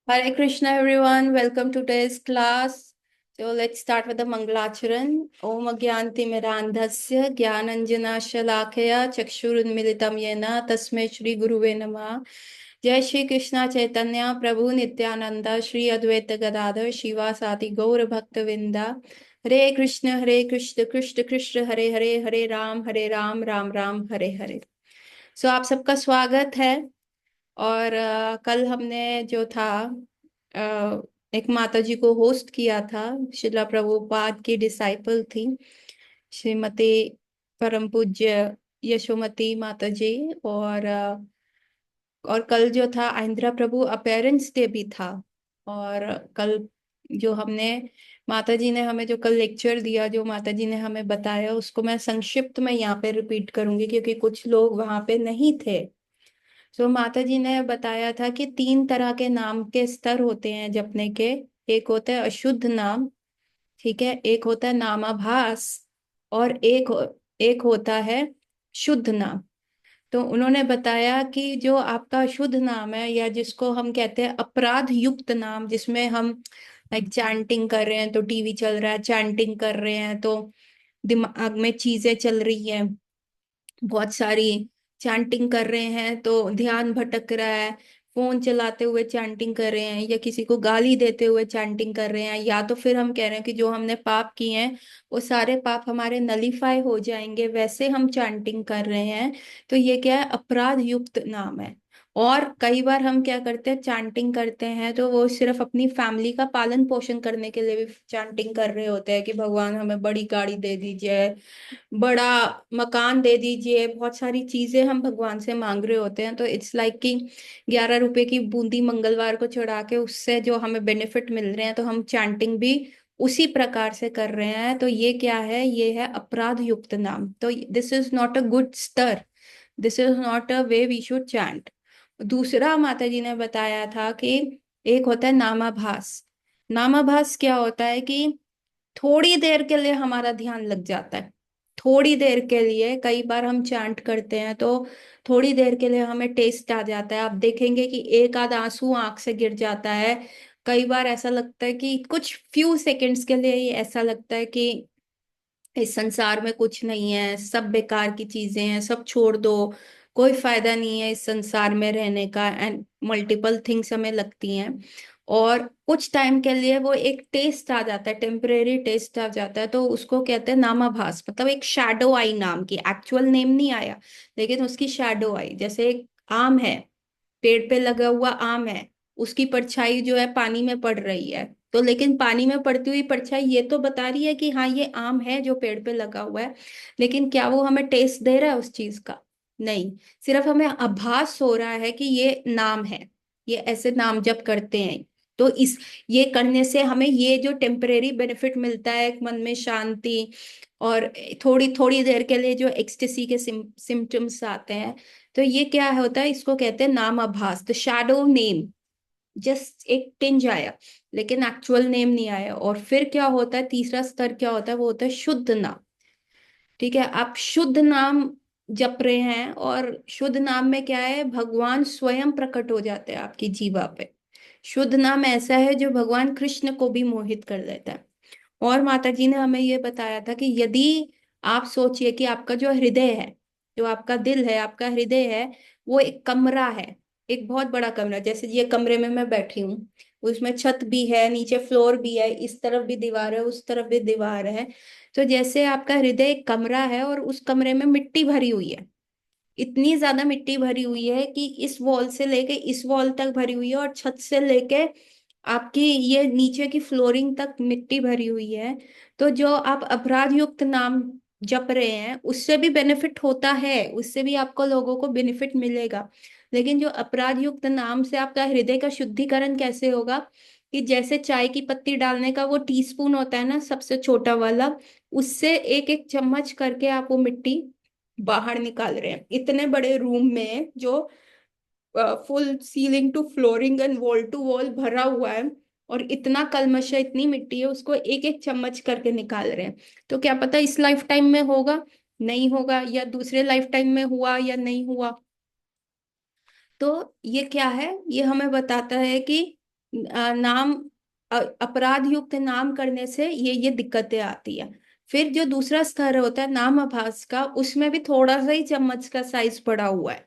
Hare Krishna, everyone. Welcome to today's class. So let's start with the Mangalacharan. Om Agyanti Mirandhasya Gyananjana Shalakaya Chakshurunmilitam Yena Tasme Shri Guruve Namah. Jai Shri Krishna Chaitanya Prabhu Nityananda Shri Advaita Gadadhar Shiva Sati Gaur Bhakta Vinda. Hare Krishna Krishna Krishna Hare Hare Hare Ram Ram Ram Hare Hare. So आप सबका स्वागत है। और कल हमने जो था अ, एक माता जी को होस्ट किया था। शिला प्रभुपाद की डिसाइपल थी श्रीमती परम पूज्य यशोमती माता जी। और कल जो था आंध्रा प्रभु अपीयरेंस डे भी था। और कल जो हमने माता जी ने हमें जो कल लेक्चर दिया, जो माता जी ने हमें बताया, उसको मैं संक्षिप्त में यहाँ पे रिपीट करूंगी क्योंकि कुछ लोग वहां पे नहीं थे। तो माता जी ने बताया था कि तीन तरह के नाम के स्तर होते हैं जपने के। एक होता है अशुद्ध नाम, ठीक है, एक होता है नामाभास, और एक होता है शुद्ध नाम। तो उन्होंने बताया कि जो आपका शुद्ध नाम है, या जिसको हम कहते हैं अपराध युक्त नाम, जिसमें हम लाइक चैंटिंग कर रहे हैं तो टीवी चल रहा है, चैंटिंग कर रहे हैं तो दिमाग में चीजें चल रही हैं बहुत सारी, चैंटिंग कर रहे हैं तो ध्यान भटक रहा है, फोन चलाते हुए चैंटिंग कर रहे हैं, या किसी को गाली देते हुए चैंटिंग कर रहे हैं, या तो फिर हम कह रहे हैं कि जो हमने पाप किए हैं वो सारे पाप हमारे नलीफाई हो जाएंगे, वैसे हम चैंटिंग कर रहे हैं। तो ये क्या है? अपराध युक्त नाम है। और कई बार हम क्या करते हैं, चैंटिंग करते हैं तो वो सिर्फ अपनी फैमिली का पालन पोषण करने के लिए भी चैंटिंग कर रहे होते हैं कि भगवान हमें बड़ी गाड़ी दे दीजिए, बड़ा मकान दे दीजिए, बहुत सारी चीजें हम भगवान से मांग रहे होते हैं। तो इट्स लाइक कि 11 रुपए की बूंदी मंगलवार को चढ़ा के उससे जो हमें बेनिफिट मिल रहे हैं, तो हम चैंटिंग भी उसी प्रकार से कर रहे हैं। तो ये क्या है? ये है अपराध युक्त नाम। तो this is not a good स्तर, this is not a way we should chant. दूसरा माता जी ने बताया था कि एक होता है नामाभास। नामाभास क्या होता है कि थोड़ी देर के लिए हमारा ध्यान लग जाता है। थोड़ी देर के लिए कई बार हम चांट करते हैं तो थोड़ी देर के लिए हमें टेस्ट आ जाता है। आप देखेंगे कि एक आध आंसू आंख से गिर जाता है। कई बार ऐसा लगता है कि कुछ फ्यू सेकंड्स के लिए ही ऐसा लगता है कि इस संसार में कुछ नहीं है, सब बेकार की चीजें हैं, सब छोड़ दो, कोई फायदा नहीं है इस संसार में रहने का, एंड मल्टीपल थिंग्स हमें लगती हैं। और कुछ टाइम के लिए वो एक टेस्ट आ जाता है, टेम्परेरी टेस्ट आ जाता है, तो उसको कहते हैं नामाभास। मतलब एक शैडो आई नाम की, एक्चुअल नेम नहीं आया लेकिन उसकी शैडो आई। जैसे एक आम है, पेड़ पे लगा हुआ आम है, उसकी परछाई जो है पानी में पड़ रही है, तो लेकिन पानी में पड़ती हुई परछाई ये तो बता रही है कि हाँ ये आम है जो पेड़ पे लगा हुआ है, लेकिन क्या वो हमें टेस्ट दे रहा है उस चीज का? नहीं। सिर्फ हमें आभास हो रहा है कि ये नाम है, ये ऐसे नाम जप करते हैं। तो इस ये करने से हमें ये जो टेम्परेरी बेनिफिट मिलता है, एक मन में शांति, और थोड़ी थोड़ी देर के लिए जो एक्सटेसी के सिम्टम्स आते हैं, तो ये क्या होता है? इसको कहते हैं नाम आभास, द शैडो नेम। जस्ट एक टिंज आया लेकिन एक्चुअल नेम नहीं आया। और फिर क्या होता है? तीसरा स्तर क्या होता है? वो होता है शुद्ध नाम। ठीक है, आप शुद्ध नाम जप रहे हैं, और शुद्ध नाम में क्या है? भगवान स्वयं प्रकट हो जाते हैं आपकी जीवा पे। शुद्ध नाम ऐसा है जो भगवान कृष्ण को भी मोहित कर देता है। और माता जी ने हमें ये बताया था कि यदि आप सोचिए कि आपका जो हृदय है, जो आपका दिल है, आपका हृदय है, वो एक कमरा है, एक बहुत बड़ा कमरा। जैसे ये कमरे में मैं बैठी हूँ, उसमें छत भी है, नीचे फ्लोर भी है, इस तरफ भी दीवार है, उस तरफ भी दीवार है। तो जैसे आपका हृदय एक कमरा है और उस कमरे में मिट्टी भरी हुई है, इतनी ज्यादा मिट्टी भरी हुई है कि इस वॉल से लेके इस वॉल तक भरी हुई है, और छत से लेके आपकी ये नीचे की फ्लोरिंग तक मिट्टी भरी हुई है। तो जो आप अपराध युक्त नाम जप रहे हैं उससे भी बेनिफिट होता है, उससे भी आपको लोगों को बेनिफिट मिलेगा। लेकिन जो अपराध युक्त नाम से आपका हृदय का शुद्धिकरण कैसे होगा? कि जैसे चाय की पत्ती डालने का वो टीस्पून होता है ना, सबसे छोटा वाला, उससे एक एक चम्मच करके आप वो मिट्टी बाहर निकाल रहे हैं, इतने बड़े रूम में जो full ceiling to flooring and wall to wall भरा हुआ है, और इतना कलमश है, इतनी मिट्टी है, उसको एक एक चम्मच करके निकाल रहे हैं। तो क्या पता इस लाइफ टाइम में होगा, नहीं होगा, या दूसरे लाइफ टाइम में हुआ या नहीं हुआ। तो ये क्या है? ये हमें बताता है कि नाम अपराध युक्त नाम करने से ये दिक्कतें आती है। फिर जो दूसरा स्तर होता है नाम आभास का, उसमें भी थोड़ा सा ही चम्मच का साइज पड़ा हुआ है,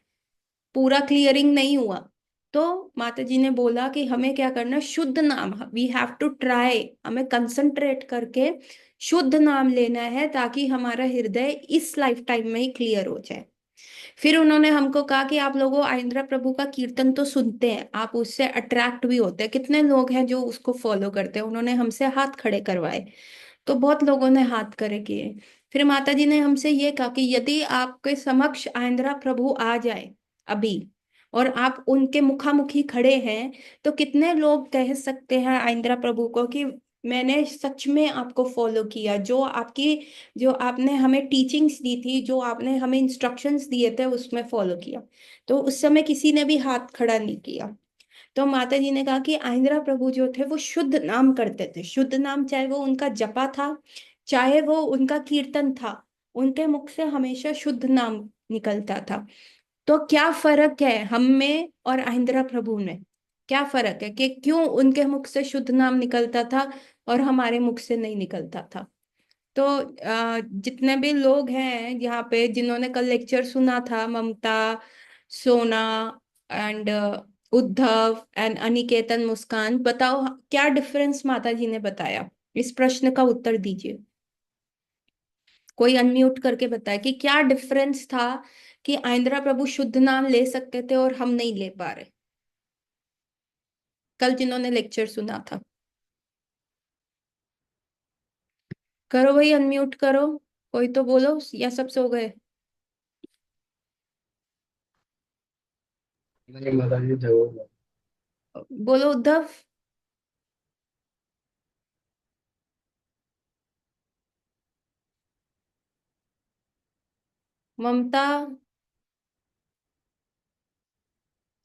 पूरा क्लियरिंग नहीं हुआ। तो माता जी ने बोला कि हमें क्या करना, शुद्ध नाम, वी हैव टू ट्राई, हमें कंसंट्रेट करके शुद्ध नाम लेना है ताकि हमारा हृदय इस लाइफ टाइम में ही क्लियर हो जाए। फिर उन्होंने हमको कहा कि आप लोगों आइंद्रा प्रभु का कीर्तन तो सुनते हैं, आप उससे अट्रैक्ट भी होते हैं, कितने लोग हैं जो उसको फॉलो करते हैं। उन्होंने हमसे हाथ खड़े करवाए, तो बहुत लोगों ने हाथ खड़े किए। फिर माता जी ने हमसे ये कहा कि यदि आपके समक्ष आइंद्रा प्रभु आ जाए अभी, और आप उनके मुखामुखी खड़े हैं, तो कितने लोग कह सकते हैं आइंद्रा प्रभु को कि मैंने सच में आपको फॉलो किया, जो आपने हमें टीचिंग्स दी थी, जो आपने हमें इंस्ट्रक्शंस दिए थे, उसमें फॉलो किया। तो उस समय किसी ने भी हाथ खड़ा नहीं किया। तो माता जी ने कहा कि आइंद्रा प्रभु जो थे वो शुद्ध नाम करते थे, शुद्ध नाम, चाहे वो उनका जपा था, चाहे वो उनका कीर्तन था, उनके मुख से हमेशा शुद्ध नाम निकलता था। तो क्या फर्क है हम में और आइंद्रा प्रभु में, क्या फर्क है कि क्यों उनके मुख से शुद्ध नाम निकलता था और हमारे मुख से नहीं निकलता था। तो जितने भी लोग हैं यहाँ पे जिन्होंने कल लेक्चर सुना था, ममता, सोना एंड उद्धव एंड अनिकेतन, मुस्कान, बताओ क्या डिफरेंस माता जी ने बताया, इस प्रश्न का उत्तर दीजिए। कोई अनम्यूट करके बताए कि क्या डिफरेंस था कि आइंद्रा प्रभु शुद्ध नाम ले सकते थे और हम नहीं ले पा रहे, कल जिन्होंने लेक्चर सुना था। करो भाई, अनम्यूट करो, कोई तो बोलो, या सब सो गए। नहीं माता जी जरूर। बोलो उद्धव। ममता।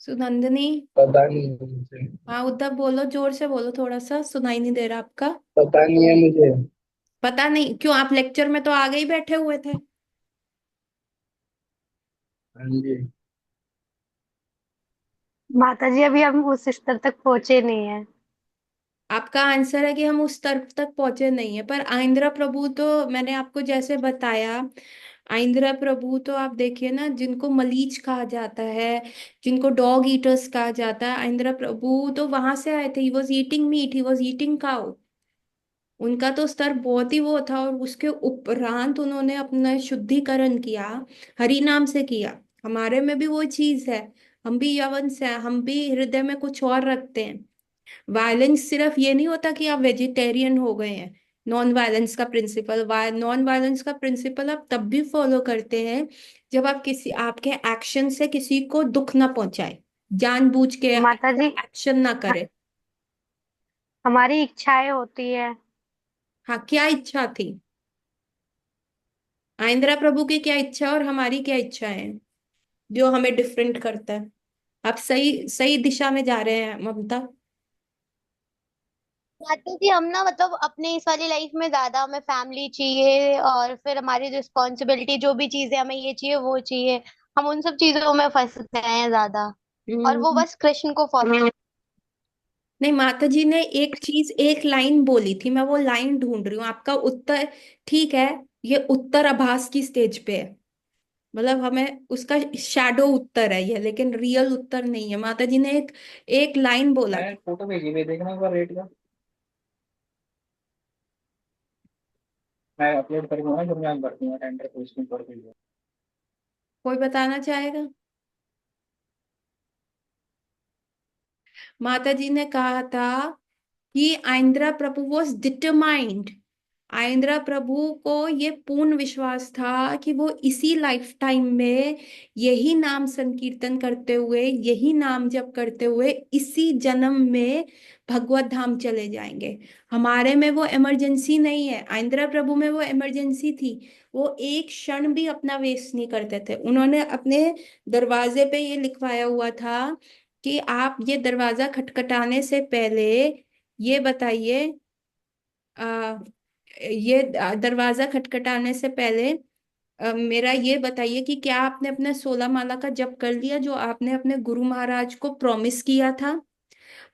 सुनंदनी। पता नहीं है मुझे। हाँ उद्धव बोलो, जोर से बोलो, थोड़ा सा सुनाई नहीं दे रहा आपका। पता नहीं है मुझे। पता नहीं क्यों, आप लेक्चर में तो आगे ही बैठे हुए थे। हाँ जी। माता जी अभी हम उस स्तर तक पहुंचे नहीं है। आपका आंसर है कि हम उस स्तर तक पहुंचे नहीं है, पर आइंद्रा प्रभु तो मैंने आपको जैसे बताया, आइंद्रा प्रभु तो आप देखिए ना, जिनको मलीच कहा जाता है, जिनको डॉग ईटर्स कहा जाता है, आइंद्रा प्रभु तो वहां से आए थे। He was eating meat, he was eating cow. उनका तो स्तर बहुत ही वो था, और उसके उपरांत उन्होंने अपना शुद्धिकरण किया, हरि नाम से किया। हमारे में भी वो चीज है, हम भी यवन से हैं, हम भी हृदय में कुछ और रखते हैं। वायलेंस सिर्फ ये नहीं होता कि आप वेजिटेरियन हो गए हैं। नॉन वायलेंस का प्रिंसिपल, नॉन वायलेंस का प्रिंसिपल आप तब भी फॉलो करते हैं जब आप किसी, आपके एक्शन से किसी को दुख ना पहुंचाए, जानबूझ के माता जी एक्शन ना ह- करे। हमारी इच्छाएं होती है। हाँ, क्या इच्छा थी आइंद्रा प्रभु की, क्या इच्छा और हमारी क्या इच्छा है जो हमें डिफरेंट करता है। आप सही सही दिशा में जा रहे हैं ममता। माता जी हम ना मतलब अपने इस वाली लाइफ में ज्यादा हमें फैमिली चाहिए और फिर हमारी रिस्पॉन्सिबिलिटी जो भी चीजें हमें ये चाहिए वो चाहिए, हम उन सब चीजों में फंस गए हैं ज्यादा। और वो हम्म। बस कृष्ण को फॉलो। नहीं, माता जी ने एक चीज, एक लाइन बोली थी, मैं वो लाइन ढूंढ रही हूँ। आपका उत्तर ठीक है, ये उत्तर आभास की स्टेज पे है, मतलब हमें उसका शैडो उत्तर है ये, लेकिन रियल उत्तर नहीं है। माता जी ने एक एक लाइन बोला मैं था। फोटो भेजी हुई देखना एक बार रेट का। मैं अपलोड कर दूंगा जब मैं कर दूंगा टेंडर पोस्टिंग कर दूंगा। कोई बताना चाहेगा। माता जी ने कहा था कि आइंद्रा प्रभु वॉज डिटरमाइंड, आइंद्रा प्रभु को ये पूर्ण विश्वास था कि वो इसी लाइफ टाइम में यही नाम संकीर्तन करते हुए, यही नाम जप करते हुए, इसी जन्म में भगवत धाम चले जाएंगे। हमारे में वो इमरजेंसी नहीं है, आइंद्रा प्रभु में वो इमरजेंसी थी। वो एक क्षण भी अपना वेस्ट नहीं करते थे। उन्होंने अपने दरवाजे पे ये लिखवाया हुआ था कि आप ये दरवाजा खटखटाने से पहले ये बताइए, आ, ये दरवाजा खटखटाने से पहले मेरा ये बताइए कि क्या आपने अपने 16 माला का जप कर लिया जो आपने अपने गुरु महाराज को प्रॉमिस किया था।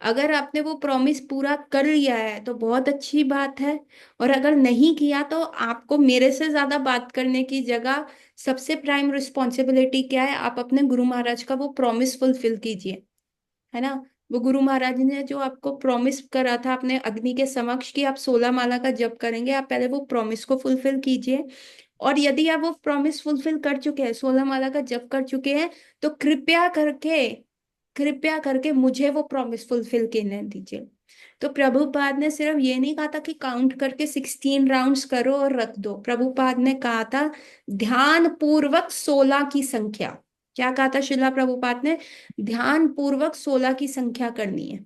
अगर आपने वो प्रॉमिस पूरा कर लिया है तो बहुत अच्छी बात है, और अगर नहीं किया तो आपको मेरे से ज्यादा बात करने की जगह सबसे प्राइम रिस्पॉन्सिबिलिटी क्या है, आप अपने गुरु महाराज का वो प्रॉमिस फुलफिल कीजिए, है ना। वो गुरु महाराज ने जो आपको प्रॉमिस करा था अपने अग्नि के समक्ष कि आप 16 माला का जप करेंगे, आप पहले वो प्रॉमिस को फुलफिल कीजिए। और यदि आप वो प्रॉमिस फुलफिल कर चुके हैं, 16 माला का जप कर चुके हैं, तो कृपया करके मुझे वो प्रॉमिस फुलफिल करने दीजिए। तो प्रभुपाद ने सिर्फ ये नहीं कहा था कि काउंट करके 16 राउंड्स करो और रख दो। प्रभुपाद ने कहा था ध्यान पूर्वक 16 की संख्या। क्या कहा था शिला प्रभुपाद ने? ध्यान पूर्वक 16 की संख्या करनी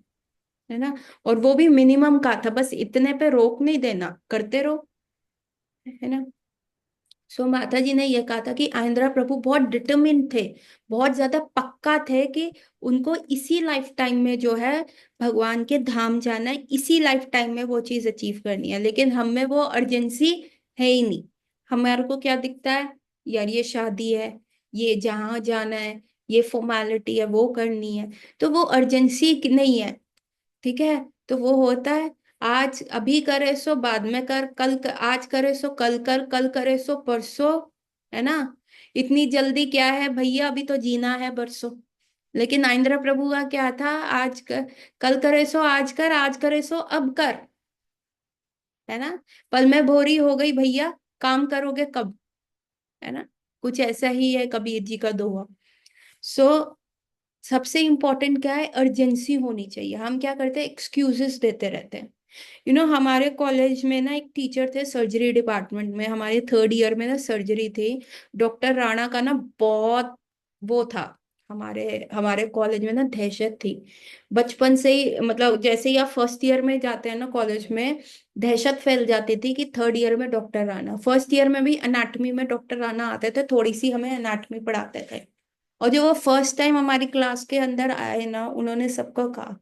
है ना। और वो भी मिनिमम कहा था, बस इतने पे रोक नहीं देना, करते रहो, है ना। सो माता जी ने यह कहा था कि आंद्रा प्रभु बहुत डिटरमिन थे, बहुत ज्यादा पक्का थे कि उनको इसी लाइफ टाइम में जो है भगवान के धाम जाना है, इसी लाइफ टाइम में वो चीज अचीव करनी है। लेकिन हम में वो अर्जेंसी है ही नहीं। हमारे को क्या दिखता है, यार ये शादी है, ये जहाँ जाना है, ये फॉर्मेलिटी है, वो करनी है, तो वो अर्जेंसी नहीं है। ठीक है। तो वो होता है, आज अभी करे सो बाद में कर, आज करे सो कल कर, कल करे सो परसों, है ना। इतनी जल्दी क्या है भैया, अभी तो जीना है बरसों। लेकिन आइंद्रा प्रभु का क्या था, कल करे सो आज कर, आज करे सो अब कर, है ना। पल में भोरी हो गई भैया, काम करोगे कब, है ना। कुछ ऐसा ही है कबीर जी का दोहा। सो सबसे इंपॉर्टेंट क्या है, अर्जेंसी होनी चाहिए। हम क्या करते हैं, एक्सक्यूजेस देते रहते हैं। हमारे कॉलेज में ना एक टीचर थे सर्जरी डिपार्टमेंट में, हमारे थर्ड ईयर में ना सर्जरी थी। डॉक्टर राणा का ना बहुत वो था, हमारे हमारे कॉलेज में ना दहशत थी। बचपन से ही, मतलब जैसे ही आप फर्स्ट ईयर में जाते हैं ना कॉलेज में, दहशत फैल जाती थी कि थर्ड ईयर में डॉक्टर राणा। फर्स्ट ईयर में भी एनाटॉमी में डॉक्टर राणा आते थे, थोड़ी सी हमें एनाटॉमी पढ़ाते थे। और जो वो फर्स्ट टाइम हमारी क्लास के अंदर आए ना, उन्होंने सबको कहा,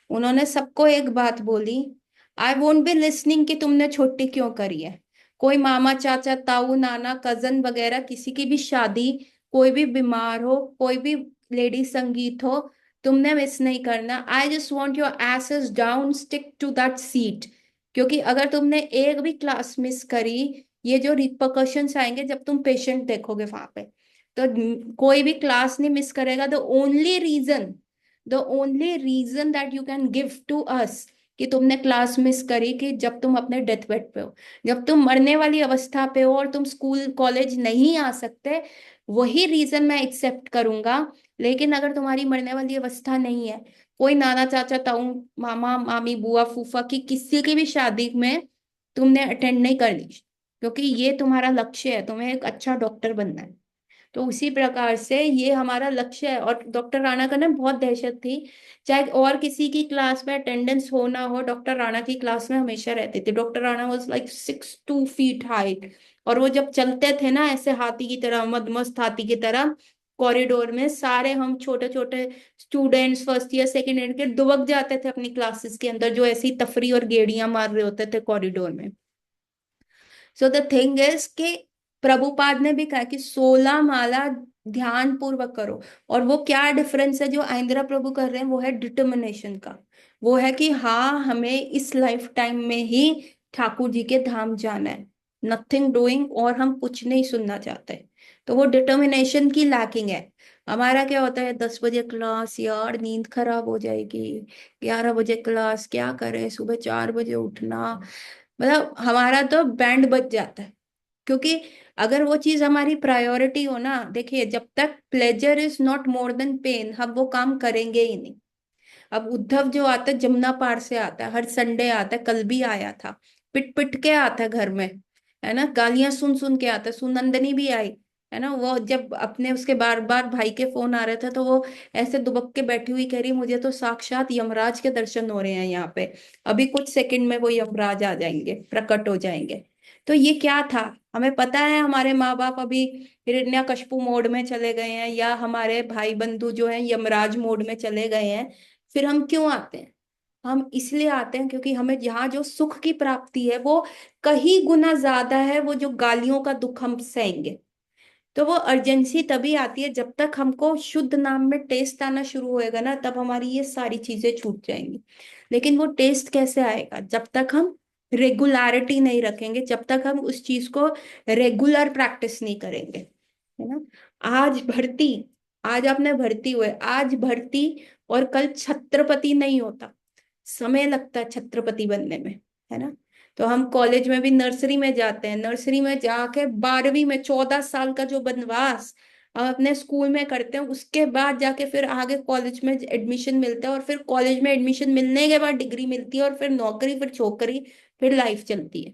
उन्होंने सबको एक बात बोली, आई वोंट बी लिसनिंग कि तुमने छुट्टी क्यों करी है। कोई मामा चाचा ताऊ नाना कजन वगैरह किसी की भी शादी, कोई भी बीमार हो, कोई भी लेडी संगीत हो, तुमने मिस नहीं करना। I just want your asses down, stick to that seat. क्योंकि अगर तुमने एक भी क्लास मिस करी, ये जो रिपरकशंस आएंगे जब तुम पेशेंट देखोगे वहां पे। तो कोई भी क्लास नहीं मिस करेगा। The only reason that you can give to us कि तुमने क्लास मिस करी, कि जब तुम अपने डेथ बेड पे हो, जब तुम मरने वाली अवस्था पे हो और तुम स्कूल कॉलेज नहीं आ सकते, वही रीजन मैं एक्सेप्ट करूंगा। लेकिन अगर तुम्हारी मरने वाली अवस्था नहीं है, कोई नाना चाचा ताऊ मामा मामी बुआ फूफा की किसी की भी शादी में तुमने अटेंड नहीं कर ली, क्योंकि ये तुम्हारा लक्ष्य है, तुम्हें एक अच्छा डॉक्टर बनना है। तो उसी प्रकार से ये हमारा लक्ष्य है। और डॉक्टर राणा का ना बहुत दहशत थी, चाहे और किसी की क्लास में अटेंडेंस हो ना हो, डॉक्टर राणा की क्लास में हमेशा रहते थे। Doctor Rana was like 6'2" height. और वो जब चलते थे ना ऐसे हाथी की तरह, मदमस्त हाथी की तरह, कॉरिडोर में सारे हम छोटे छोटे students first year second year के दुबक जाते थे अपनी क्लासेस के अंदर, जो ऐसी तफरी और गेड़ियां मार रहे होते थे कॉरिडोर में। सो द थिंग इज कि प्रभुपाद ने भी कहा कि 16 माला ध्यान पूर्वक करो। और वो क्या डिफरेंस है जो आइंद्रा प्रभु कर रहे हैं, वो है डिटर्मिनेशन का। वो है कि हाँ, हमें इस लाइफ टाइम में ही ठाकुर जी के धाम जाना है, नथिंग डूइंग, और हम कुछ नहीं सुनना चाहते। तो वो डिटर्मिनेशन की लैकिंग है। हमारा क्या होता है, 10 बजे क्लास, यार नींद खराब हो जाएगी, 11 बजे क्लास, क्या करें, सुबह 4 बजे उठना, मतलब हमारा तो बैंड बज जाता है। क्योंकि अगर वो चीज हमारी प्रायोरिटी हो ना, देखिए जब तक pleasure is not more than pain, हम वो काम करेंगे ही नहीं। अब उद्धव जो आता है जमुना पार से आता है, हर संडे आता है, कल भी आया था, पिट पिट के आता है घर में, है ना, गालियां सुन सुन के आता है। सुनंदनी भी आई, है ना। वो जब अपने उसके बार बार भाई के फोन आ रहे थे, तो वो ऐसे दुबक के बैठी हुई कह रही, मुझे तो साक्षात यमराज के दर्शन हो रहे हैं यहाँ पे, अभी कुछ सेकंड में वो यमराज आ जाएंगे, प्रकट हो जाएंगे। तो ये क्या था, हमें पता है हमारे माँ बाप अभी हिरण्यकश्यपु मोड में चले गए हैं, या हमारे भाई बंधु जो हैं यमराज मोड में चले गए हैं। फिर हम क्यों आते हैं? हम इसलिए आते हैं क्योंकि हमें यहाँ जो सुख की प्राप्ति है वो कहीं गुना ज्यादा है, वो जो गालियों का दुख हम सहेंगे। तो वो अर्जेंसी तभी आती है जब तक हमको शुद्ध नाम में टेस्ट आना शुरू होएगा ना, तब हमारी ये सारी चीजें छूट जाएंगी। लेकिन वो टेस्ट कैसे आएगा? जब तक हम रेगुलरिटी नहीं रखेंगे, जब तक हम उस चीज को रेगुलर प्रैक्टिस नहीं करेंगे, है ना। आज भर्ती, आज आपने भर्ती हुए, आज भर्ती और कल छत्रपति नहीं होता, समय लगता है छत्रपति बनने में, है ना। तो हम कॉलेज में भी नर्सरी में जाते हैं, नर्सरी में जाके 12वीं में 14 साल का जो बनवास हम अपने स्कूल में करते हैं, उसके बाद जाके फिर आगे कॉलेज में एडमिशन मिलता है, और फिर कॉलेज में एडमिशन मिलने के बाद डिग्री मिलती है, और फिर नौकरी, फिर छोकरी, फिर लाइफ चलती है।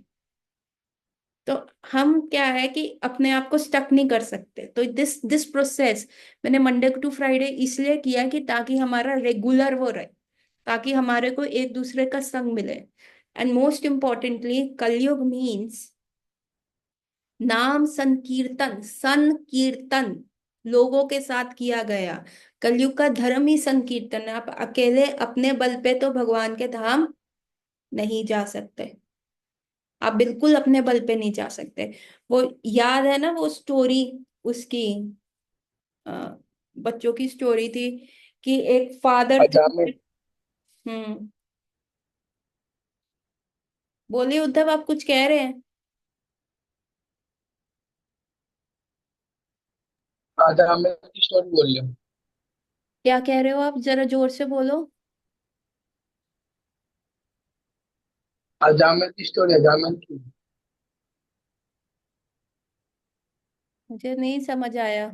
तो हम क्या है कि अपने आप को स्टक नहीं कर सकते। तो दिस दिस प्रोसेस मैंने मंडे टू फ्राइडे इसलिए किया कि ताकि हमारा रेगुलर वो रहे, ताकि हमारे को एक दूसरे का संग मिले। एंड मोस्ट इम्पोर्टेंटली, कलयुग मीन्स नाम संकीर्तन, संकीर्तन लोगों के साथ किया गया। कलयुग का धर्म ही संकीर्तन है। आप अकेले अपने बल पे तो भगवान के धाम नहीं जा सकते, आप बिल्कुल अपने बल पे नहीं जा सकते। वो याद है ना वो स्टोरी उसकी, अ, बच्चों की स्टोरी थी कि एक फादर थे। अजामिल। हम्म, बोलिए उद्धव, आप कुछ कह रहे हैं? अजामिल की स्टोरी बोल रहे हो? क्या कह रहे हो आप? जरा जोर से बोलो। अजामिल की स्टोरी, अजामिल की। मुझे नहीं समझ आया।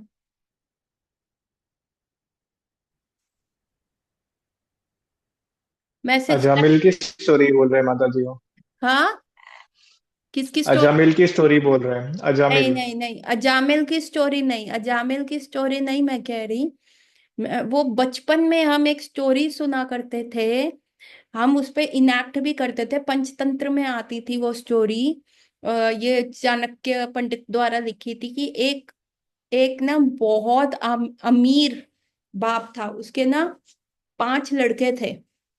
मैसेज क्या? अजामिल की स्टोरी बोल रहे हैं माता जी वो। हाँ, किसकी स्टोरी? अजामिल की स्टोरी बोल रहे हैं, नहीं अजामिल। नहीं नहीं, अजामिल की स्टोरी नहीं, अजामिल की स्टोरी नहीं मैं कह रही। वो बचपन में हम एक स्टोरी सुना करते थे, हम उस पे इनैक्ट भी करते थे, पंचतंत्र में आती थी वो स्टोरी। ये चाणक्य पंडित द्वारा लिखी थी कि एक एक ना बहुत अमीर बाप था, उसके ना 5 लड़के थे,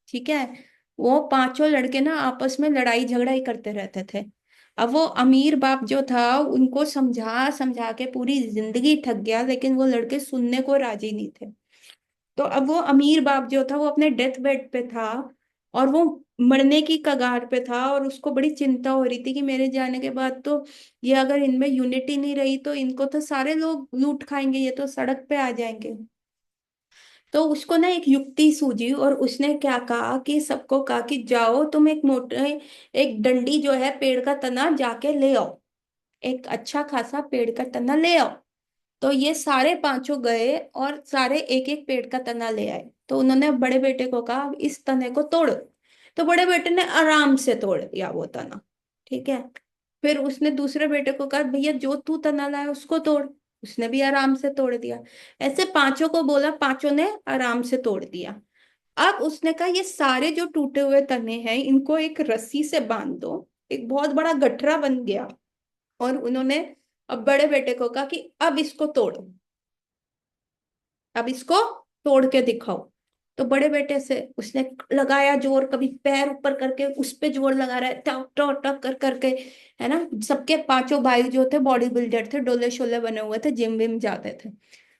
ठीक है। वो पांचों लड़के ना आपस में लड़ाई झगड़ा ही करते रहते थे। अब वो अमीर बाप जो था, उनको समझा समझा के पूरी जिंदगी थक गया, लेकिन वो लड़के सुनने को राजी नहीं थे। तो अब वो अमीर बाप जो था वो अपने डेथ बेड पे था, और वो मरने की कगार पे था, और उसको बड़ी चिंता हो रही थी कि मेरे जाने के बाद तो ये अगर इनमें यूनिटी नहीं रही तो इनको तो सारे लोग लूट खाएंगे, ये तो सड़क पे आ जाएंगे। तो उसको ना एक युक्ति सूझी, और उसने क्या कहा कि सबको कहा कि जाओ तुम एक मोटे, एक डंडी जो है पेड़ का तना जाके ले आओ, एक अच्छा खासा पेड़ का तना ले आओ। तो ये सारे पांचों गए और सारे एक एक पेड़ का तना ले आए। तो उन्होंने बड़े बेटे को कहा इस तने को तोड़। तो बड़े बेटे ने आराम से तोड़ दिया वो तना, ठीक है। फिर उसने दूसरे बेटे को कहा भैया जो तू तना लाया उसको तोड़। उसने भी आराम से तोड़ दिया। ऐसे पांचों को बोला, पांचों ने आराम से तोड़ दिया। अब उसने कहा ये सारे जो टूटे हुए तने हैं इनको एक रस्सी से बांध दो, एक बहुत बड़ा गठरा बन गया। और उन्होंने अब बड़े बेटे को कहा कि अब इसको तोड़ो, अब इसको तोड़ के दिखाओ। तो बड़े बेटे से उसने लगाया जोर, कभी पैर ऊपर करके उस पे जोर लगा रहा है, टक टक टक कर करके, है ना। सबके पांचों भाई जो थे बॉडी बिल्डर थे, डोले शोले बने हुए थे, जिम विम जाते थे।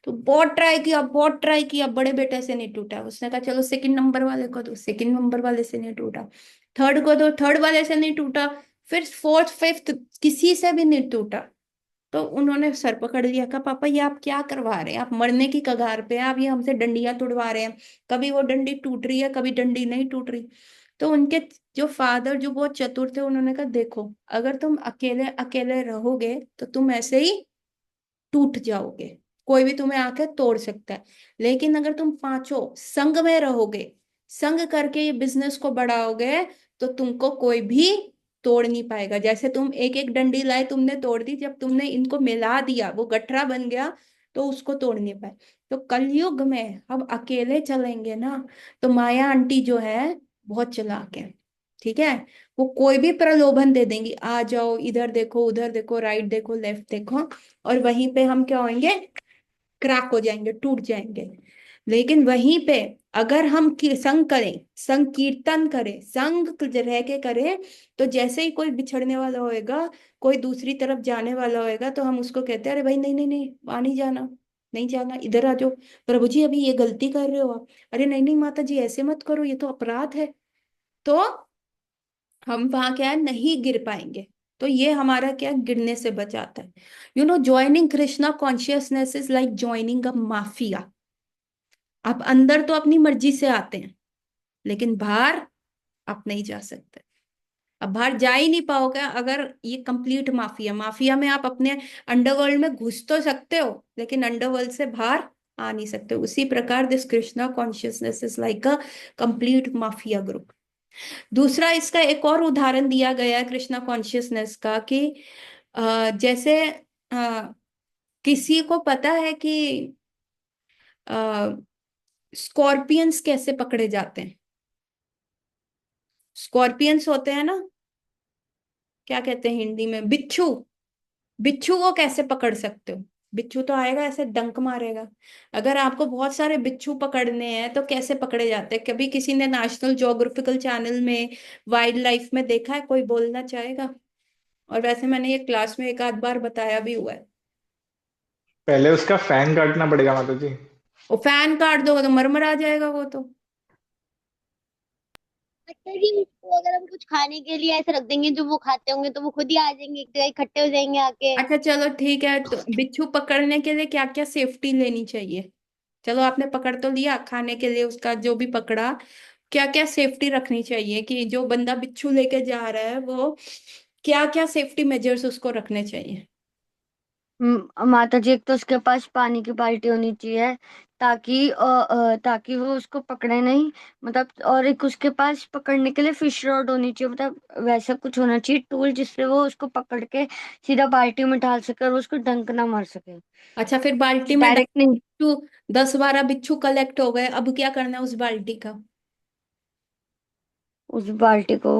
तो बहुत ट्राई किया, बहुत ट्राई किया, बड़े बेटे से नहीं टूटा। उसने कहा चलो सेकंड नंबर वाले को दो, सेकंड नंबर वाले से नहीं टूटा। थर्ड को दो, थर्ड वाले से नहीं टूटा। फिर फोर्थ फिफ्थ, किसी से भी नहीं टूटा। तो उन्होंने सर पकड़ लिया, कहा पापा ये आप क्या करवा रहे हैं, आप मरने की कगार पे हैं, आप ये हमसे डंडियां तुड़वा रहे हैं। कभी वो डंडी टूट रही है, कभी डंडी नहीं टूट रही। तो उनके जो फादर जो बहुत चतुर थे, उन्होंने कहा देखो अगर तुम अकेले अकेले रहोगे तो तुम ऐसे ही टूट जाओगे, कोई भी तुम्हें आके तोड़ सकता है। लेकिन अगर तुम पांचों संग में रहोगे, संग करके ये बिजनेस को बढ़ाओगे, तो तुमको कोई भी तोड़ नहीं पाएगा। जैसे तुम एक एक डंडी लाए, तुमने तोड़ दी, जब तुमने इनको मिला दिया वो गठरा बन गया, तो उसको तोड़ नहीं पाए। तो कलयुग में हम अकेले चलेंगे ना, तो माया आंटी जो है बहुत चालाक है, ठीक है। वो कोई भी प्रलोभन दे देंगी, आ जाओ इधर देखो, उधर देखो, राइट देखो, लेफ्ट देखो, और वहीं पे हम क्या होंगे, क्रैक हो जाएंगे, टूट जाएंगे। लेकिन वहीं पे अगर हम संग करें, संकीर्तन करें, संग रह के करें, तो जैसे ही कोई बिछड़ने वाला होएगा, कोई दूसरी तरफ जाने वाला होएगा, तो हम उसको कहते हैं, अरे भाई नहीं नहीं नहीं, वहां नहीं जाना, नहीं जाना, इधर आ जाओ। प्रभु जी अभी ये गलती कर रहे हो आप। अरे नहीं नहीं माता जी, ऐसे मत करो, ये तो अपराध है। तो हम वहां क्या है, नहीं गिर पाएंगे। तो ये हमारा क्या, गिरने से बचाता है। Joining Krishna consciousness is like joining a mafia. आप अंदर तो अपनी मर्जी से आते हैं, लेकिन बाहर आप नहीं जा सकते। अब बाहर जा ही नहीं पाओगे अगर ये कंप्लीट माफिया, माफिया में आप अपने अंडरवर्ल्ड में घुस तो सकते हो, लेकिन अंडरवर्ल्ड से बाहर आ नहीं सकते। उसी प्रकार this Krishna consciousness is like a complete mafia group. दूसरा, इसका एक और उदाहरण दिया गया है कृष्णा कॉन्शियसनेस का, कि जैसे किसी को पता है कि स्कॉर्पियंस कैसे पकड़े जाते हैं। स्कॉर्पियंस होते हैं ना, क्या कहते हैं हिंदी में, बिच्छू। बिच्छू को कैसे पकड़ सकते हो? बिच्छू तो आएगा ऐसे डंक मारेगा। अगर आपको बहुत सारे बिच्छू पकड़ने हैं तो कैसे पकड़े जाते हैं? कभी किसी ने नेशनल ज्योग्राफिकल चैनल में, वाइल्ड लाइफ में देखा है? कोई बोलना चाहेगा? और वैसे मैंने ये क्लास में एक आध बार बताया भी हुआ है। पहले उसका फैन काटना पड़ेगा माता जी। वो फैन काट दोगे तो मरमर आ जाएगा वो तो। अच्छा जी, उसको अगर हम कुछ खाने के लिए ऐसे रख देंगे जो वो खाते होंगे, तो वो खुद ही आ जाएंगे, एक जगह इकट्ठे हो जाएंगे आके। अच्छा चलो ठीक है, तो बिच्छू पकड़ने के लिए क्या क्या सेफ्टी लेनी चाहिए? चलो आपने पकड़ तो लिया, खाने के लिए उसका जो भी पकड़ा, क्या क्या सेफ्टी रखनी चाहिए, कि जो बंदा बिच्छू लेके जा रहा है वो क्या क्या सेफ्टी मेजर्स उसको रखने चाहिए? माता जी, एक तो उसके पास पानी की बाल्टी होनी चाहिए, ताकि वो उसको पकड़े नहीं, मतलब। और एक उसके पास पकड़ने के लिए फिश रॉड होनी चाहिए, मतलब वैसा कुछ होना चाहिए टूल, जिससे वो उसको पकड़ के सीधा बाल्टी में डाल सके और उसको डंक ना मार सके। अच्छा, फिर बाल्टी में डायरेक्ट नहीं। बिच्छू, 10-12 बिच्छू कलेक्ट हो गए, अब क्या करना है उस बाल्टी का? उस बाल्टी को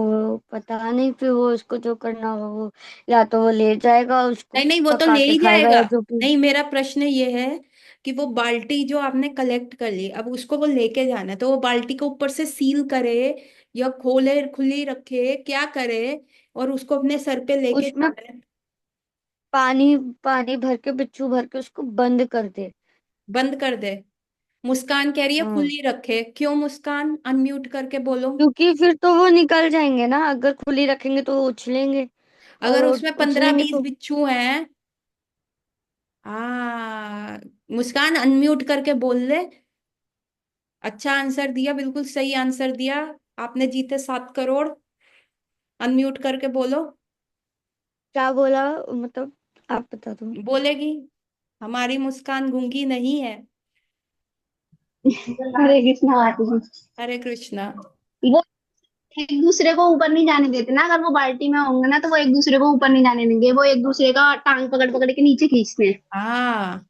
पता नहीं, फिर वो उसको जो करना होगा वो, या तो वो ले जाएगा, उसको नहीं नहीं, वो तो पका ले के ही खाएगा, जाएगा। या जो भी। नहीं, मेरा प्रश्न ये है कि वो बाल्टी जो आपने कलेक्ट कर ली, अब उसको वो लेके जाना है, तो वो बाल्टी को ऊपर से सील करे या खोले खुली रखे, क्या करे, और उसको अपने सर पे लेके उसमें जाना है? पानी पानी भर के, बिच्छू भर के उसको बंद कर दे। बंद कर दे? मुस्कान कह रही है हाँ, खुली रखे। क्यों मुस्कान, अनम्यूट करके बोलो। क्योंकि फिर तो वो निकल जाएंगे ना, अगर खुली रखेंगे तो वो उछलेंगे, और अगर वो उसमें पंद्रह उछलेंगे बीस तो। बिच्छू हैं, मुस्कान अनम्यूट करके बोल ले। अच्छा आंसर दिया, बिल्कुल सही आंसर दिया। आपने जीते 7 करोड़। अनम्यूट करके बोलो। क्या बोला, मतलब आप बता दो। बोलेगी, हमारी मुस्कान गूंगी नहीं है। हरे कृष्णा आरती जी। हरे कृष्णा। वो एक दूसरे को ऊपर नहीं जाने देते ना, अगर वो बाल्टी में होंगे ना तो वो एक दूसरे को ऊपर नहीं जाने देंगे, वो एक दूसरे का टांग पकड़ पकड़ के नीचे खींचते हैं। हाँ,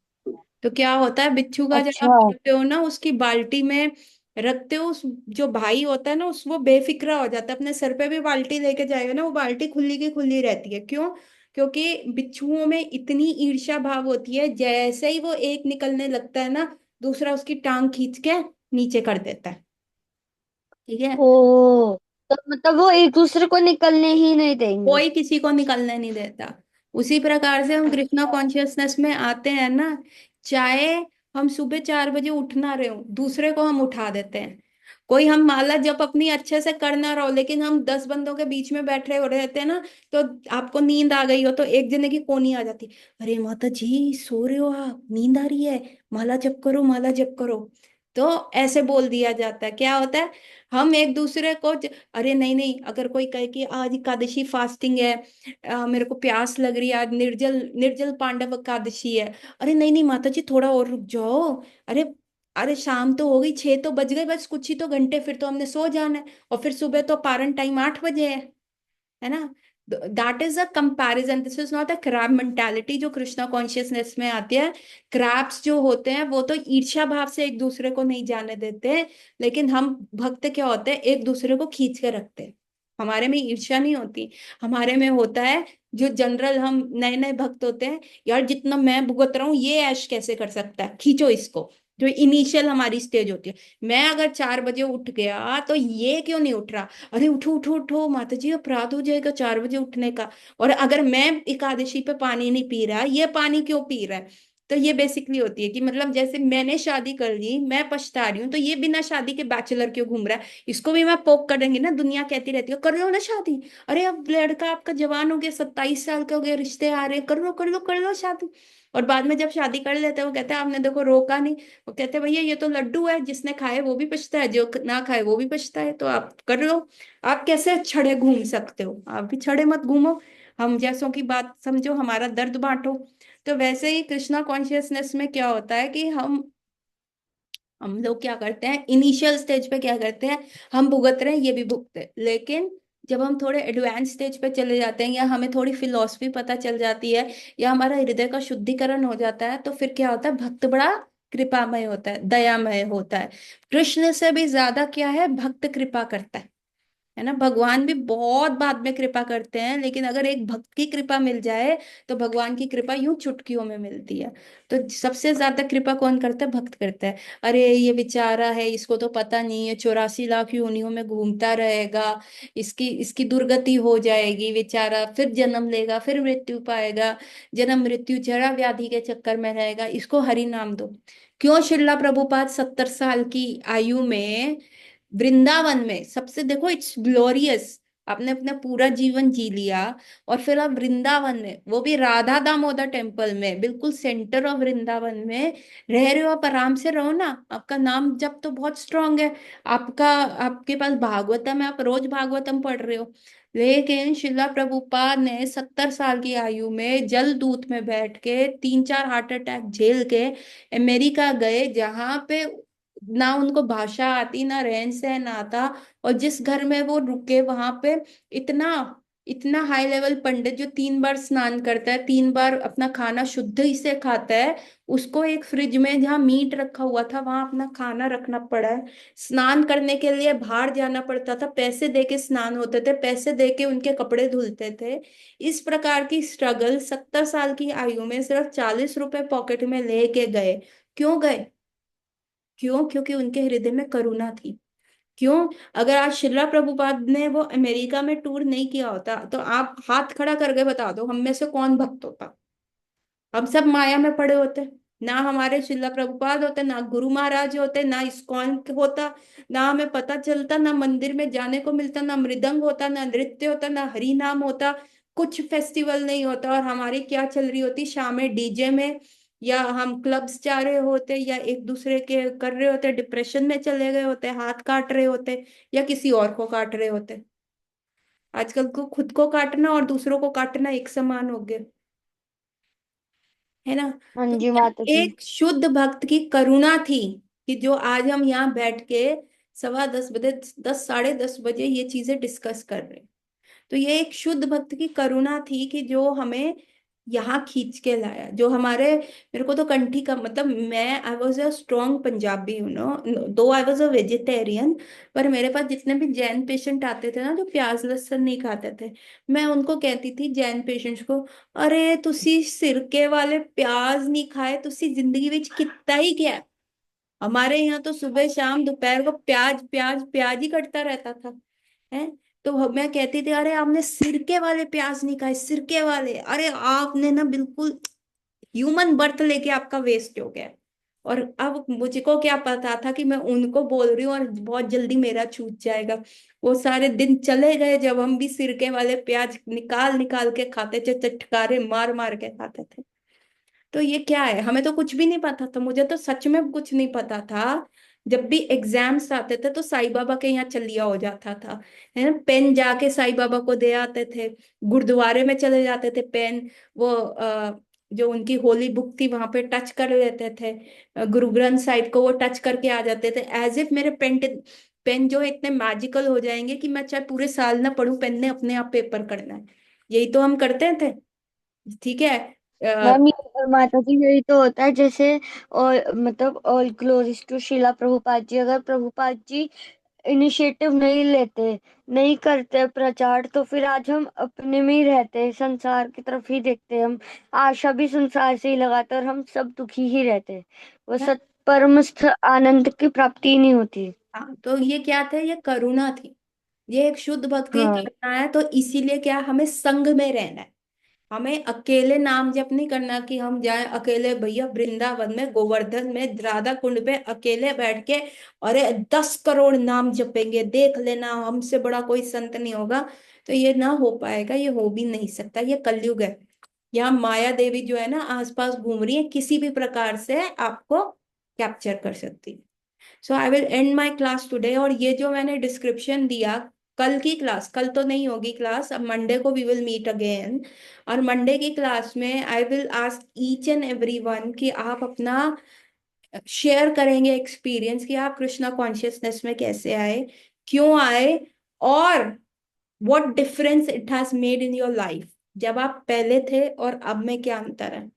तो क्या होता है, बिच्छू का जब आप अच्छा। करते हो ना, उसकी बाल्टी में रखते हो, उस जो भाई होता है ना, उस वो बेफिक्रा हो जाता है, अपने सर पे भी बाल्टी लेके जाएगा ना, वो बाल्टी खुली की खुली रहती है। क्यों? क्योंकि बिच्छुओं में इतनी ईर्ष्या भाव होती है, जैसे ही वो एक निकलने लगता है ना, दूसरा उसकी टांग खींच के नीचे कर देता है। ठीक है? ओ, तो मतलब वो एक दूसरे को निकलने ही नहीं देंगे। कोई किसी को निकलने नहीं देता। उसी प्रकार से हम कृष्णा कॉन्शियसनेस में आते हैं ना, चाहे हम सुबह 4 बजे उठ ना रहे हो, दूसरे को हम उठा देते हैं। कोई हम माला जप अपनी अच्छे से कर ना रहो, लेकिन हम 10 बंदों के बीच में बैठे हो रहते हैं ना, तो आपको नींद आ गई हो तो एक जने की कोनी आ जाती, अरे माता जी सो रहे हो आप, नींद आ रही है, माला जप करो, माला जप करो। तो ऐसे बोल दिया जाता है। क्या होता है, हम एक दूसरे को अरे नहीं नहीं, अगर कोई कहे कि आज एकादशी फास्टिंग है, मेरे को प्यास लग रही है, आज निर्जल निर्जल पांडव एकादशी है, अरे नहीं नहीं माता जी थोड़ा और रुक जाओ, अरे अरे शाम तो हो गई, 6 तो बज गए, बस कुछ ही तो घंटे, फिर तो हमने सो जाना है, और फिर सुबह तो पारण टाइम 8 बजे है ना? That is a comparison, this is not a crab mentality जो कृष्णा कॉन्शियसनेस में आती है। क्रैब्स जो होते हैं वो तो ईर्ष्या भाव से एक दूसरे को नहीं जाने देते हैं, लेकिन हम भक्त क्या होते हैं, एक दूसरे को खींच के रखते हैं। हमारे में ईर्ष्या नहीं होती, हमारे में होता है, जो जनरल हम नए नए भक्त होते हैं, यार जितना मैं भुगत रहा हूँ ये ऐश कैसे कर सकता है, खींचो इसको, जो इनिशियल हमारी स्टेज होती है। मैं अगर 4 बजे उठ गया तो ये क्यों नहीं उठ रहा, अरे उठो उठो उठो माता जी अपराध हो जाएगा 4 बजे उठने का। और अगर मैं एकादशी पे पानी नहीं पी रहा, ये पानी क्यों पी रहा है। तो ये बेसिकली होती है कि मतलब जैसे मैंने शादी कर ली, मैं पछता रही हूँ, तो ये बिना शादी के बैचलर क्यों घूम रहा है, इसको भी मैं पोक करेंगे ना। दुनिया कहती रहती है कर लो ना शादी, अरे अब लड़का आपका जवान हो गया, 27 साल का हो गया, रिश्ते आ रहे हैं, कर लो कर लो कर लो शादी। और बाद में जब शादी कर लेते हैं वो कहते हैं आपने देखो रोका नहीं। वो कहते हैं भैया ये तो लड्डू है, जिसने खाए वो भी पछता है, जो ना खाए वो भी पछता है, तो आप कर लो। आप कैसे छड़े घूम सकते हो, आप भी छड़े मत घूमो, हम जैसों की बात समझो, हमारा दर्द बांटो। तो वैसे ही कृष्णा कॉन्शियसनेस में क्या होता है कि हम लोग क्या करते हैं, इनिशियल स्टेज पे क्या करते हैं, हम भुगत रहे हैं ये भी भुगते हैं। लेकिन जब हम थोड़े एडवांस स्टेज पे चले जाते हैं, या हमें थोड़ी फिलॉसफी पता चल जाती है, या हमारा हृदय का शुद्धिकरण हो जाता है, तो फिर क्या होता है, भक्त बड़ा कृपामय होता है, दयामय होता है। कृष्ण से भी ज्यादा क्या है, भक्त कृपा करता है ना। भगवान भी बहुत बाद में कृपा करते हैं, लेकिन अगर एक भक्त की कृपा मिल जाए तो भगवान की कृपा यूं चुटकियों में मिलती है। तो सबसे ज्यादा कृपा कौन करता है, भक्त करता है। अरे ये बेचारा है, इसको तो पता नहीं है, 84 लाख योनियों में घूमता रहेगा, इसकी इसकी दुर्गति हो जाएगी बेचारा, फिर जन्म लेगा, फिर मृत्यु पाएगा, जन्म मृत्यु जरा व्याधि के चक्कर में रहेगा, इसको हरि नाम दो। क्यों श्रीला प्रभुपाद 70 साल की आयु में वृंदावन में, सबसे देखो इट्स ग्लोरियस, आपने अपना पूरा जीवन जी लिया, और फिर आप वृंदावन में, वो भी राधा दामोदर टेम्पल में, बिल्कुल सेंटर ऑफ वृंदावन में रह रहे हो। आप आराम से रहो ना, आपका नाम जप तो बहुत स्ट्रांग है, आपका आपके पास भागवतम है, आप रोज भागवतम पढ़ रहे हो। लेकिन शिला प्रभुपाद ने 70 साल की आयु में जल दूत में बैठ के 3-4 हार्ट अटैक झेल के अमेरिका गए, जहां पे ना उनको भाषा आती, ना रहन सहन आता। और जिस घर में वो रुके वहां पे इतना इतना हाई लेवल पंडित, जो 3 बार स्नान करता है, 3 बार अपना खाना शुद्ध ही से खाता है, उसको एक फ्रिज में जहाँ मीट रखा हुआ था वहां अपना खाना रखना पड़ा है। स्नान करने के लिए बाहर जाना पड़ता था, पैसे दे के स्नान होते थे, पैसे दे के उनके कपड़े धुलते थे। इस प्रकार की स्ट्रगल 70 साल की आयु में सिर्फ 40 रुपए पॉकेट में लेके गए। क्यों गए, क्यों, क्योंकि उनके हृदय में करुणा थी। क्यों, अगर आज शिला प्रभुपाद ने वो अमेरिका में टूर नहीं किया होता, तो आप हाथ खड़ा करके बता दो हम में से कौन भक्त होता। हम सब माया में पड़े होते, ना हमारे शिला प्रभुपाद होते, ना गुरु महाराज होते, ना इस्कॉन होता, ना हमें पता चलता, ना मंदिर में जाने को मिलता, ना मृदंग होता, ना नृत्य होता, ना हरि नाम होता, कुछ फेस्टिवल नहीं होता। और हमारी क्या चल रही होती शाम में डीजे में, या हम क्लब्स जा रहे होते, या एक दूसरे के कर रहे होते, डिप्रेशन में चले गए होते, हाथ काट रहे होते, या किसी और को काट रहे होते। आजकल को खुद को काटना और दूसरों को काटना एक समान हो गया है ना। हाँ तो जी माता जी। एक शुद्ध भक्त की करुणा थी कि जो आज हम यहाँ बैठ के 10:15 बजे, 10, 10:30 बजे ये चीजें डिस्कस कर रहे हैं। तो ये एक शुद्ध भक्त की करुणा थी कि जो हमें यहाँ खींच के लाया, जो हमारे, मेरे को तो कंठी का मतलब, मैं I was a strong Punjabi you know, दो आई वॉज अ वेजिटेरियन। पर मेरे पास जितने भी जैन पेशेंट आते थे ना, जो प्याज लहसुन नहीं खाते थे, मैं उनको कहती थी जैन पेशेंट्स को, अरे तुसी सिरके वाले प्याज नहीं खाए, तुसी जिंदगी विच कितना ही क्या है। हमारे यहाँ तो सुबह शाम दोपहर को प्याज प्याज प्याज ही कटता रहता था है। तो मैं कहती थी अरे आपने सिरके वाले प्याज नहीं खाए, सिरके वाले, अरे आपने ना बिल्कुल ह्यूमन बर्थ लेके आपका वेस्ट हो गया। और अब मुझको क्या पता था कि मैं उनको बोल रही हूँ और बहुत जल्दी मेरा छूट जाएगा। वो सारे दिन चले गए जब हम भी सिरके वाले प्याज निकाल निकाल के खाते थे, चटकारे मार मार के खाते थे। तो ये क्या है, हमें तो कुछ भी नहीं पता था, मुझे तो सच में कुछ नहीं पता था। जब भी एग्जाम्स आते थे तो साईं बाबा के यहाँ चलिया हो जाता था, है ना। पेन जाके साईं बाबा को दे आते थे, गुरुद्वारे में चले जाते थे, पेन वो जो उनकी होली बुक थी वहां पे टच कर लेते थे, गुरु ग्रंथ साहिब को वो टच करके आ जाते थे, एज इफ मेरे पेन पेन जो है इतने मैजिकल हो जाएंगे कि मैं चाहे पूरे साल ना पढूं, पेन ने अपने आप पेपर करना है। यही तो हम करते थे, ठीक है। मैम ये माता जी यही तो होता है जैसे, और मतलब ऑल ग्लोरीज टू शिला प्रभुपाद जी। अगर प्रभुपाद जी इनिशिएटिव नहीं लेते, नहीं करते प्रचार, तो फिर आज हम अपने में ही रहते, संसार की तरफ ही देखते, हम आशा भी संसार से ही लगाते और हम सब दुखी ही रहते। वो सत परमस्थ आनंद की प्राप्ति ही नहीं होती। हाँ, तो ये क्या था, ये करुणा थी, ये एक शुद्ध भक्ति हाँ। करना है। तो इसीलिए क्या, हमें संग में रहना है, हमें अकेले नाम जप नहीं करना कि हम जाए अकेले भैया वृंदावन में गोवर्धन में राधा कुंड पे अकेले बैठ के अरे 10 करोड़ नाम जपेंगे, देख लेना हमसे बड़ा कोई संत नहीं होगा। तो ये ना हो पाएगा, ये हो भी नहीं सकता, ये कलयुग है। यहाँ माया देवी जो है ना आसपास घूम रही है, किसी भी प्रकार से आपको कैप्चर कर सकती है। So I will end my class today. और ये जो मैंने डिस्क्रिप्शन दिया, कल की क्लास, कल तो नहीं होगी क्लास, अब मंडे को वी विल मीट अगेन। और मंडे की क्लास में I will ask each and every one कि आप अपना शेयर करेंगे एक्सपीरियंस कि आप कृष्णा कॉन्शियसनेस में कैसे आए, क्यों आए, और what difference it has made in your life. जब आप पहले थे और अब में क्या अंतर है।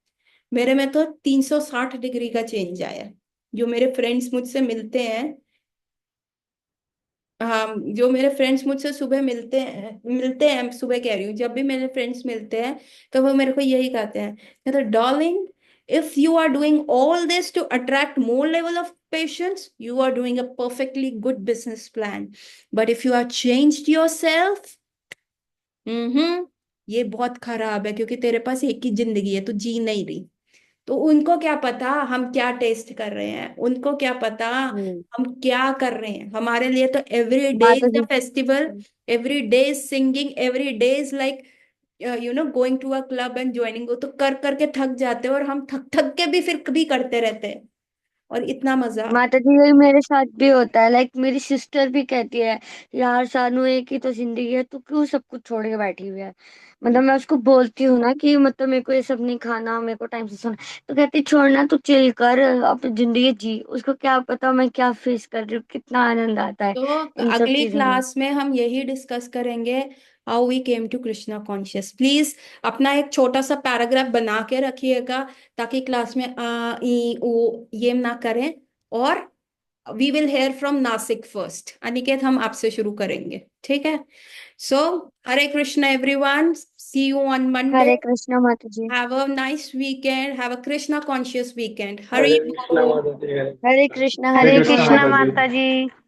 मेरे में तो 360 डिग्री का चेंज आया है। जो मेरे फ्रेंड्स मुझसे मिलते हैं, हाँ, जो मेरे फ्रेंड्स मुझसे सुबह मिलते हैं सुबह कह रही हूँ, जब भी मेरे फ्रेंड्स मिलते हैं तो वो मेरे को यही कहते हैं, कहते darling, if you are doing all this to attract more level of patience, you are doing a perfectly good business plan, but if you are changed your self, ये बहुत खराब है, क्योंकि तेरे पास एक ही जिंदगी है, तू जी नहीं रही। तो उनको क्या पता हम क्या टेस्ट कर रहे हैं, उनको क्या पता हम्म। हम क्या कर रहे हैं। हमारे लिए तो एवरी डे माता इज अ जी। Festival, every day is singing, every day is like going to a club and joining. वो तो कर करके थक जाते हैं, और हम थक थक के भी फिर कभी करते रहते हैं, और इतना मजा। माता जी यही मेरे साथ भी होता है। लाइक मेरी सिस्टर भी कहती है, यार सानू एक ही तो जिंदगी है, तू क्यों सब कुछ छोड़ के बैठी हुई है। मतलब मैं उसको बोलती हूँ ना कि मतलब मेरे को ये सब नहीं खाना, मेरे को टाइम से सोना, तो कहती छोड़ना, तू चिल कर, अपनी जिंदगी जी। उसको क्या पता मैं क्या फेस कर रही हूँ, कितना आनंद आता है तो इन सब अगली चीजों में। क्लास में हम यही डिस्कस करेंगे, how we came to Krishna conscious. Please अपना एक छोटा सा पैराग्राफ बना के रखिएगा, ताकि क्लास में आ ई ओ ये ना करें। और we will hear from Nashik first. Aniket, हम आपसे शुरू करेंगे, ठीक है। So Hare Krishna everyone, see you on Monday. Hare Krishna माता जी। Have a nice weekend, have a Krishna conscious weekend. Hari Hare Krishna बोल। माता जी, हरे हरे कृष्णा। कृष्णा हरे हरे हरे कृष्णा कृष्णा। कृष्णा माता जी। माता जी।